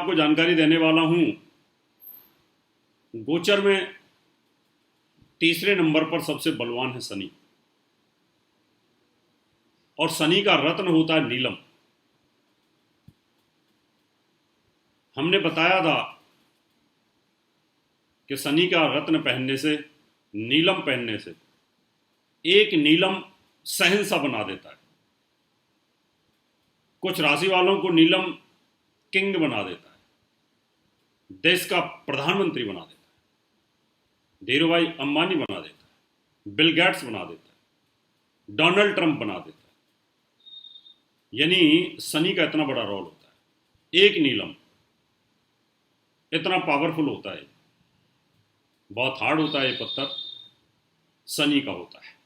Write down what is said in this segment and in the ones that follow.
आपको जानकारी देने वाला हूं, गोचर में तीसरे नंबर पर सबसे बलवान है शनि, और शनि का रत्न होता है नीलम। हमने बताया था कि शनि का रत्न पहनने से, नीलम पहनने से, एक नीलम शहंशाह बना देता है। कुछ राशि वालों को नीलम किंग बना देता है, देश का प्रधानमंत्री बना देता है, धीरूभाई अंबानी बना देता है, बिल गेट्स बना देता है, डोनाल्ड ट्रंप बना देता है। यानी शनि का इतना बड़ा रोल होता है। एक नीलम इतना पावरफुल होता है, बहुत हार्ड होता है ये पत्थर, शनि का होता है।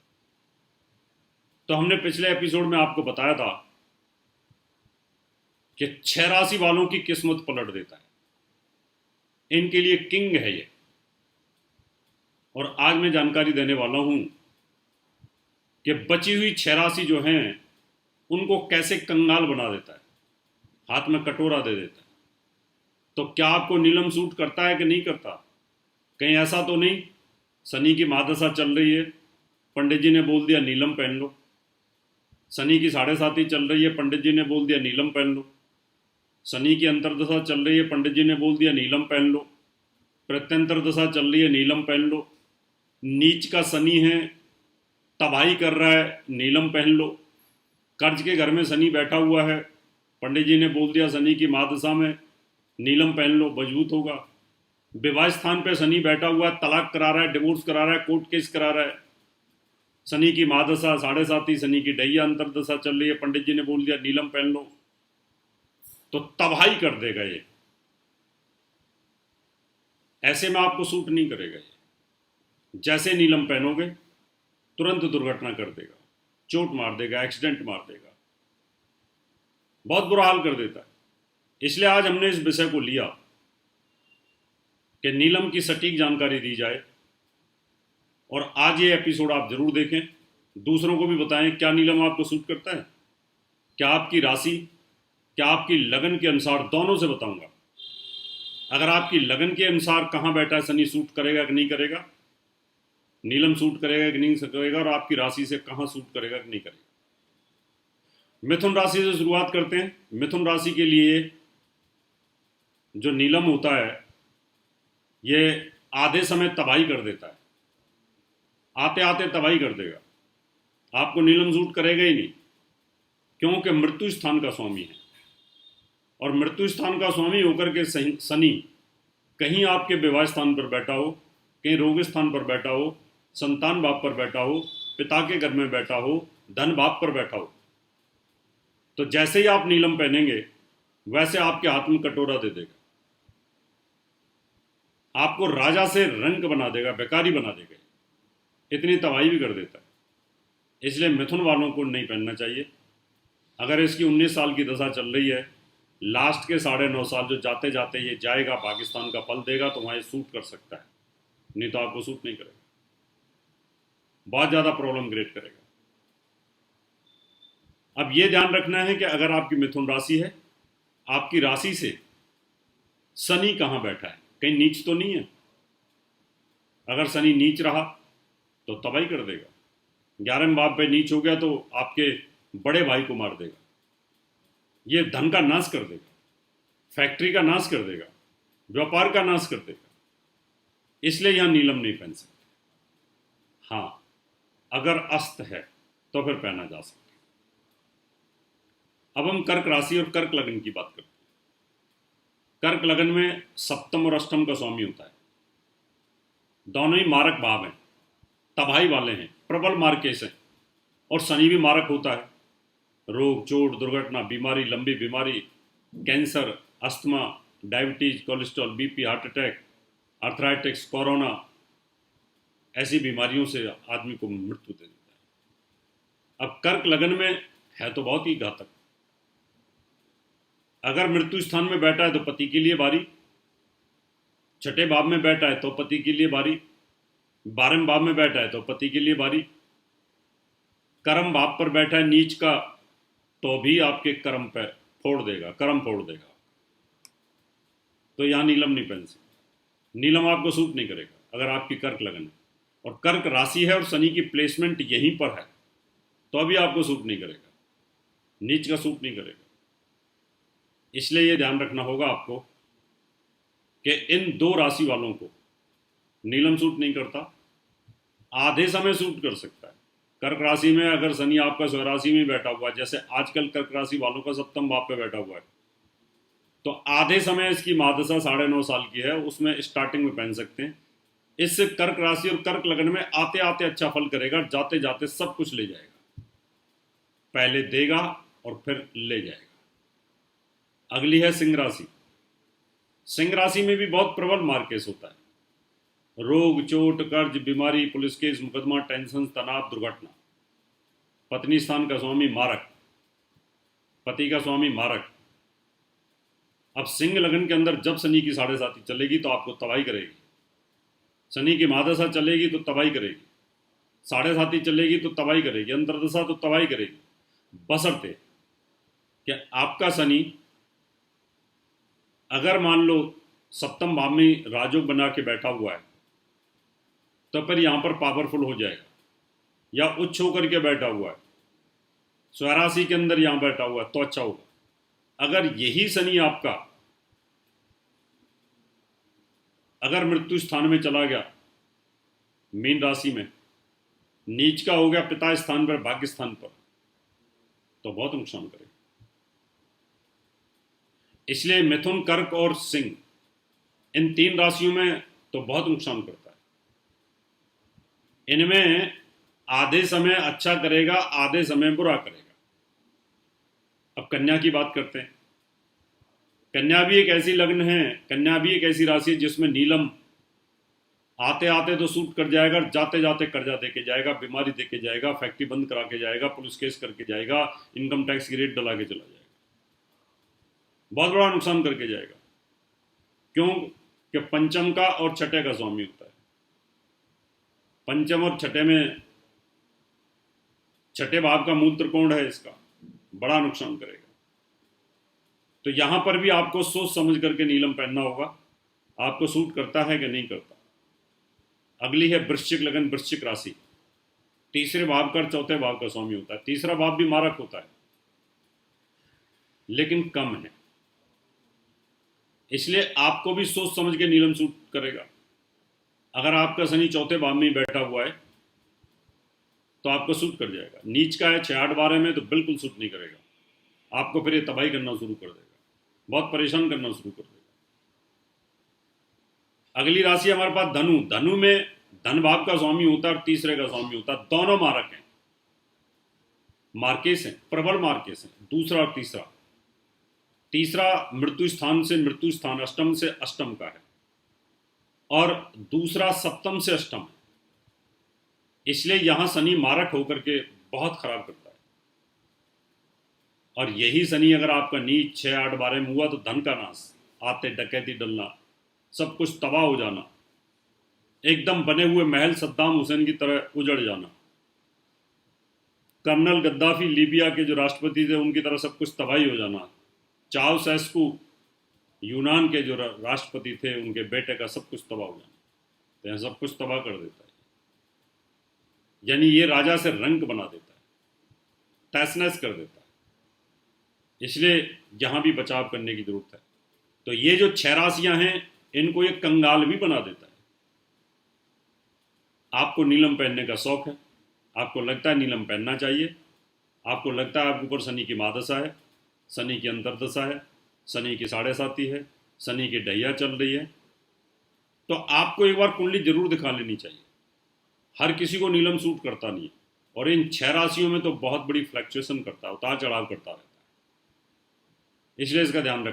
तो हमने पिछले एपिसोड में आपको बताया था कि 6 राशि वालों की किस्मत पलट देता है, इनके लिए किंग है ये। और आज मैं जानकारी देने वाला हूं कि बची हुई 6 राशि जो हैं उनको कैसे कंगाल बना देता है, हाथ में कटोरा दे देता है। तो क्या आपको नीलम सूट करता है कि नहीं करता? कहीं ऐसा तो नहीं शनि की महादशा चल रही है, पंडित जी ने बोल दिया नीलम पहन लो। शनि की 7.5 चल रही है, पंडित जी ने बोल दिया नीलम पहन लो। शनि की अंतर्दशा चल रही है, पंडित जी ने बोल दिया नीलम पहन लो। प्रत्यंतर दशा चल रही है, नीलम पहन लो। नीच का शनि है, तबाही कर रहा है, नीलम पहन लो। कर्ज के घर में शनि बैठा हुआ है, पंडित जी ने बोल दिया शनि की महादशा में नीलम पहन लो, मजबूत होगा। विवाह स्थान पे शनि बैठा हुआ है, तलाक करा रहा है, डिवोर्स करा रहा है, कोर्ट केस करा रहा है। शनि की महादशा 7.5, शनि की डैया अंतरदशा चल रही है, पंडित जी ने बोल दिया नीलम पहन लो, तो तबाही कर देगा ये। ऐसे में आपको सूट नहीं करेगा ये। जैसे नीलम पहनोगे तुरंत दुर्घटना कर देगा, चोट मार देगा, एक्सीडेंट मार देगा, बहुत बुरा हाल कर देता है। इसलिए आज हमने इस विषय को लिया कि नीलम की सटीक जानकारी दी जाए, और आज ये एपिसोड आप जरूर देखें, दूसरों को भी बताएं क्या नीलम आपको सूट करता है, क्या आपकी राशि, क्या आपकी लगन के अनुसार, दोनों से बताऊंगा। अगर आपकी लगन के अनुसार कहाँ बैठा है शनि, सूट करेगा कि नहीं करेगा, नीलम सूट करेगा कि नहीं करेगा, और आपकी राशि से कहाँ सूट करेगा कि नहीं करेगा। मिथुन राशि से शुरुआत करते हैं। मिथुन राशि के लिए जो नीलम होता है ये आधे समय तबाही कर देता है, आते आते तबाही कर देगा। आपको नीलम सूट करेगा ही नहीं, क्योंकि मृत्यु स्थान का स्वामी है, और मृत्यु स्थान का स्वामी होकर के शनि कहीं आपके विवाह स्थान पर बैठा हो, कहीं रोग स्थान पर बैठा हो, संतान भाव पर बैठा हो, पिता के घर में बैठा हो, धन भाव पर बैठा हो, तो जैसे ही आप नीलम पहनेंगे वैसे आपके हाथ में कटोरा दे देगा, आपको राजा से रंक बना देगा, बेकारी बना देगा, इतनी तबाही भी कर देता है। इसलिए मिथुन वालों को नहीं पहनना चाहिए। अगर इसकी 19 साल की दशा चल रही है, लास्ट के 9.5 साल जो जाते जाते ये जाएगा, पाकिस्तान का फल देगा, तो वहाँ ये सूट कर सकता है, नहीं तो आपको सूट नहीं करेगा, बहुत ज़्यादा प्रॉब्लम क्रिएट करेगा। अब ये ध्यान रखना है कि अगर आपकी मिथुन राशि है, आपकी राशि से शनि कहाँ बैठा है, कहीं नीच तो नहीं है। अगर शनि नीच रहा तो तबाही कर देगा, 11वें भाव पे नीच हो गया तो आपके बड़े भाई को मार देगा, ये धन का नाश कर देगा, फैक्ट्री का नाश कर देगा, व्यापार का नाश कर देगा। इसलिए यहां नीलम नहीं पहन सकते। हाँ, अगर अस्त है तो फिर पहना जा सकता है। अब हम कर्क राशि और कर्क लगन की बात करते हैं। कर्क लगन में सप्तम और अष्टम का स्वामी होता है, दोनों ही मारक भाव हैं, तबाही वाले हैं, प्रबल मार्केश हैं, और शनि भी मारक होता है। रोग, चोट, दुर्घटना, बीमारी, लंबी बीमारी, cancer, asthma, diabetes, cholesterol, BP, heart attack, arthritis, corona, ऐसी बीमारियों से आदमी को मृत्यु दे देता है। अब कर्क लगन में है तो बहुत ही घातक। अगर मृत्यु स्थान में बैठा है तो पति के लिए भारी, छठे भाव में बैठा है तो पति के लिए भारी, 12वें भाव में बैठा है तो पति के लिए भारी, कर्म भाव पर बैठा है नीच का तो भी आपके कर्म पे फोड़ देगा, कर्म फोड़ देगा। तो यहाँ नीलम नहीं पहन सकते। नीलम आपको सूट नहीं करेगा अगर आपकी कर्क लगन है, और कर्क राशि है और शनि की प्लेसमेंट यहीं पर है, तो अभी आपको सूट नहीं करेगा, नीच का सूट नहीं करेगा। इसलिए ये ध्यान रखना होगा आपको कि इन दो राशि वालों को नीलम सूट नहीं करता, आधे समय सूट कर सकता है। कर्क राशि में अगर शनि आपका स्वराशि में बैठा हुआ है, जैसे आजकल कर्क राशि वालों का सप्तम भाव पे बैठा हुआ है, तो आधे समय इसकी महादशा 9.5 साल की है, उसमें स्टार्टिंग में पहन सकते हैं। इससे कर्क राशि और कर्क लगन में आते आते अच्छा फल करेगा, जाते जाते सब कुछ ले जाएगा, पहले देगा और फिर ले जाएगा। अगली है सिंह राशि। सिंह राशि में भी बहुत प्रबल मार्केस होता है। रोग, चोट, कर्ज, बीमारी, पुलिस केस, मुकदमा, टेंशन, तनाव, दुर्घटना। पत्नी स्थान का स्वामी मारक, पति का स्वामी मारक। अब सिंह लगन के अंदर जब शनि की 7.5 चलेगी तो आपको तबाही करेगी, शनि की महादशा चलेगी तो तबाही करेगी, 7.5 चलेगी तो तबाही करेगी, अंतरदशा तो तबाही करेगी, बशर्ते कि आपका शनि अगर मान लो सप्तम भाव में राजयोग बना के बैठा हुआ है तो फिर यहां पर पावरफुल हो जाएगा, या उच्च होकर के बैठा हुआ है, स्वराशि के अंदर यहां बैठा हुआ है तो अच्छा होगा। अगर यही शनि आपका अगर मृत्यु स्थान में चला गया, मीन राशि में नीच का हो गया पिता स्थान पर, भाग्य स्थान पर, तो बहुत नुकसान करेगा। इसलिए मिथुन, कर्क और सिंह, इन 3 राशियों में तो बहुत नुकसान करता है। इनमें आधे समय अच्छा करेगा, आधे समय बुरा करेगा। अब कन्या की बात करते हैं। कन्या भी एक ऐसी लग्न है, कन्या भी एक ऐसी राशि है जिसमें नीलम आते आते तो सूट कर जाएगा, जाते जाते कर्जा देके जाएगा, बीमारी देके जाएगा, फैक्ट्री बंद करा के जाएगा, पुलिस केस करके जाएगा, इनकम टैक्स की रेट डला के चला जाएगा, बहुत बड़ा नुकसान करके जाएगा। क्यों? कि पंचम का और छठे का स्वामी होता है। पंचम और छठे में, छठे भाव का मूल त्रिकोण है, इसका बड़ा नुकसान करेगा। तो यहां पर भी आपको सोच समझ करके नीलम पहनना होगा, आपको सूट करता है कि नहीं करता। अगली है वृश्चिक लगन, वृश्चिक राशि। तीसरे भाव का, चौथे भाव का स्वामी होता है। तीसरा भाव भी मारक होता है लेकिन कम है, इसलिए आपको भी सोच समझ के नीलम सूट करेगा। अगर आपका शनि चौथे भाव में बैठा हुआ है तो आपको सूट कर जाएगा। नीच का है 6-8-12 में तो बिल्कुल सूट नहीं करेगा, आपको फिर ये तबाही करना शुरू कर देगा, बहुत परेशान करना शुरू कर देगा। अगली राशि हमारे पास धनु। धनु में धन भाव का स्वामी होता है और तीसरे का स्वामी होता है, दोनों मारक हैं, मार्केस हैं, प्रबल मार्केस हैं, दूसरा और तीसरा। तीसरा मृत्यु स्थान से मृत्यु स्थान, अष्टम से अष्टम का है, और दूसरा सप्तम से अष्टम है। इसलिए यहां शनि मारक होकर के बहुत खराब करता है। और यही शनि अगर आपका नीच 6-8-12 में हुआ तो धन का नाश, आते डकैती डलना, सब कुछ तबाह हो जाना, एकदम बने हुए महल सद्दाम हुसैन की तरह उजड़ जाना, कर्नल गद्दाफी लीबिया के जो राष्ट्रपति थे उनकी तरह सब कुछ तबाही हो जाना, चाउसेस्कू यूनान के जो राष्ट्रपति थे उनके बेटे का सब कुछ तबाह हो जाना, तो यह सब कुछ तबाह कर देता है। यानी ये राजा से रंक बना देता है, तहस-नहस कर देता है। इसलिए यहां भी बचाव करने की जरूरत है। तो ये जो 6 राशियां हैं इनको ये कंगाल भी बना देता है। आपको नीलम पहनने का शौक है, आपको लगता है नीलम पहनना चाहिए, आपको लगता है आपके ऊपर शनि की महादशा है, शनि की अंतरदशा है, शनि की 7.5 है, शनि की ढैया चल रही है, तो आपको एक बार कुंडली जरूर दिखा लेनी चाहिए। हर किसी को नीलम सूट करता नहीं है, और इन 6 राशियों में तो बहुत बड़ी फ्लक्चुएशन करता है, उतार चढ़ाव करता रहता है। इसलिए इसका ध्यान रखना।